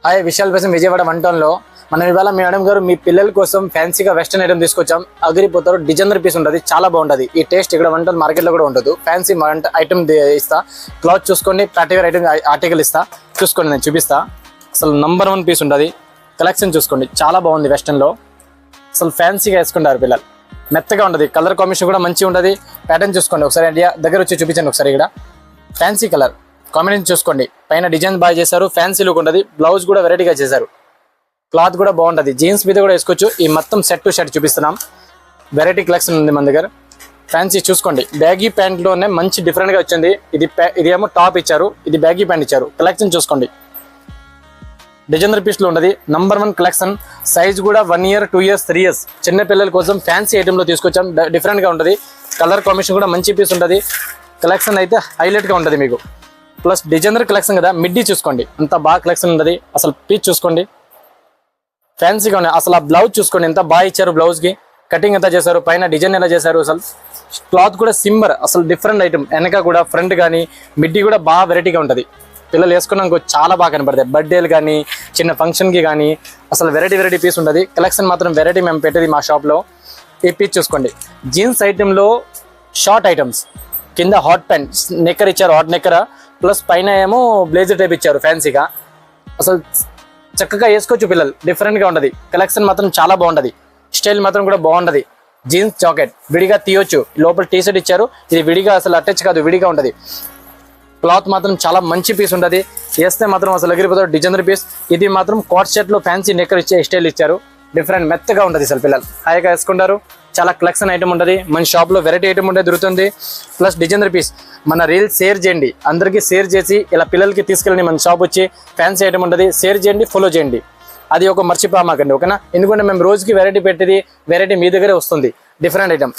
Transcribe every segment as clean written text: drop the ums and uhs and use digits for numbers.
Hi, Vishal Pesam Vijayawada one town లో మనం ఇవాళ మేడం గారు మీ పిల్లల కోసం ఫ్యాన్సీగా వెస్టర్న్ ఐటమ్ తీసుకొచ్చాం. అగిరిపోతారు డిజైనర్ పీస్ ఉంటుంది, చాలా బాగుంటుంది. ఈ టేస్ట్ ఇక్కడ వన్ టౌన్ మార్కెట్ లో కూడా ఉంటుంది. ఫ్యాన్సీ ఐటమ్ ఇస్తా, క్లాత్ చూసుకోండి, పార్టీవేర్ ఐటమ్ ఆర్టికల్ ఇస్తా, చూసుకోండి, నేను చూపిస్తా. అసలు నంబర్ 1 పీస్ ఉంటుంది. కలెక్షన్ చూసుకోండి, చాలా బాగుంది. వెస్టర్న్ లో అసలు ఫ్యాన్సీగా వేసుకుంటారు పిల్లలు. మెత్తగా ఉంటుంది, కలర్ కాంబినేషన్ కూడా మంచిగా ఉంటుంది. ప్యాటర్న్ చూసుకోండి ఒకసారి, ఐడియా దగ్గర వచ్చి చూపించండి ఒకసారి. ఇక్కడ ఫ్యాన్సీ కలర్ కాంబినేషన్ చూసుకోండి, పైన డిజైన్ బాగా చేశారు, ఫ్యాన్సీ లుక్ ఉంటుంది. బ్లౌజ్ కూడా వెరైటీగా చేశారు, క్లాత్ కూడా బాగుంటుంది. జీన్స్ మీద కూడా వేసుకోవచ్చు. ఈ మొత్తం సెట్ టు షర్ట్ చూపిస్తున్నాం. వెరైటీ కలెక్షన్ ఉంది మన దగ్గర. ఫ్యాన్సీ చూసుకోండి, బ్యాగీ ప్యాంట్లోనే మంచి డిఫరెంట్గా వచ్చింది. ఇది ఏమో టాప్ ఇచ్చారు, ఇది బ్యాగీ ప్యాంట్ ఇచ్చారు. కలెక్షన్ చూసుకోండి, డిజైనర్ పీస్లో ఉన్నది. Number 1 collection. సైజ్ కూడా 1 year 2 years 3 years చిన్న పిల్లల కోసం ఫ్యాన్సీ ఐటెంలో తీసుకొచ్చాం. డిఫరెంట్గా ఉంటుంది, కలర్ కాంబినేషన్ కూడా మంచి పీస్ ఉంటుంది. కలెక్షన్ అయితే హైలైట్గా ఉంటుంది మీకు. ప్లస్ డిజైనర్ కలెక్షన్ కదా, మిడ్డీ చూసుకోండి, అంత బాగా కలెక్షన్ ఉంటుంది. అసలు పీస్ చూసుకోండి, ఫ్యాన్సీగా ఉన్నాయి. అసలు ఆ బ్లౌజ్ చూసుకోండి, ఎంత బాగా ఇచ్చారు. బ్లౌజ్కి కటింగ్ ఎంత చేశారు, పైన డిజైన్ ఎలా చేశారు. అసలు క్లాత్ కూడా సిమ్మర్, అసలు డిఫరెంట్ ఐటమ్. వెనక కూడా ఫ్రంట్ కానీ మిడ్డీ కూడా బాగా వెరైటీగా ఉంటుంది. పిల్లలు వేసుకున్నాక చాలా బాగా కనపడతాయి. బర్త్డేలు కానీ చిన్న ఫంక్షన్కి కానీ అసలు వెరైటీ పీస్ ఉంటుంది. కలెక్షన్ మాత్రం వెరైటీ మేము పెట్టేది మా షాప్లో. ఈ పీస్ చూసుకోండి, జీన్స్ ఐటెంలో షార్ట్ ఐటమ్స్, కింద హాట్ ప్యాంట్ నెక్కర్ ఇచ్చారు, హాట్ నెక్కర్, ప్లస్ పైన ఏమో బ్లేజర్ టైప్ ఇచ్చారు ఫ్యాన్సీగా. అసలు చక్కగా వేసుకోవచ్చు పిల్లలు, డిఫరెంట్గా ఉంటుంది. కలెక్షన్ మాత్రం చాలా బాగుంటుంది, స్టైల్ మాత్రం కూడా బాగుంటుంది. జీన్స్ జాకెట్ విడిగా తీయొచ్చు, లోపల టీ షర్ట్ ఇచ్చారు, ఇది విడిగా అసలు అటాచ్ కాదు, విడిగా ఉంటుంది. క్లాత్ మాత్రం చాలా మంచి పీస్ ఉంటుంది. వేస్తే మాత్రం అసలు ఎగిరిపోతారు, డిజైనర్ పీస్. ఇది మాత్రం కోట్ షర్ట్లో ఫ్యాన్సీ నెక్కర్ ఇచ్చే స్టైల్ ఇచ్చారు, డిఫరెంట్ మెత్తగా ఉంటుంది. అసలు పిల్లలు హాయిగా వేసుకుంటారు. చాలా కలెక్షన్ ఐటమ్ ఉంటుంది మన షాప్లో, వెరైటీ ఐటమ్ ఉంటుంది, దొరుకుతుంది. Plus designer piece. మన రీల్స్ షేర్ చేయండి, అందరికీ షేర్ చేసి ఇలా పిల్లలకి తీసుకెళ్ళండి. మన షాప్ వచ్చి ఫ్యాన్సీ ఐటమ్ ఉంటుంది, షేర్ చేయండి, ఫాలో చేయండి. అది ఒక మర్చిపోమాకండి, ఓకేనా? ఎందుకంటే మేము రోజుకి వెరైటీ పెట్టేది, వెరైటీ మీ దగ్గరే వస్తుంది, different item.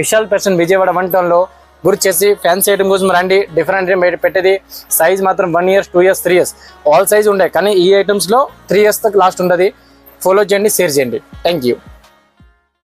Vishal Pesam Vijayawada one టౌన్లో గుర్తు చేసి ఫ్యాన్సీ ఐటమ్ కోసం రండి. డిఫరెంట్ ఐటమ్ పెట్టేది. సైజ్ మాత్రం 1 year 2 years 3 years all size ఉంటాయి, కానీ ఈ ఐటమ్స్లో 3 years దాకా లాస్ట్ ఉంటుంది. ఫాలో చేయండి, షేర్ చేయండి. Thank you.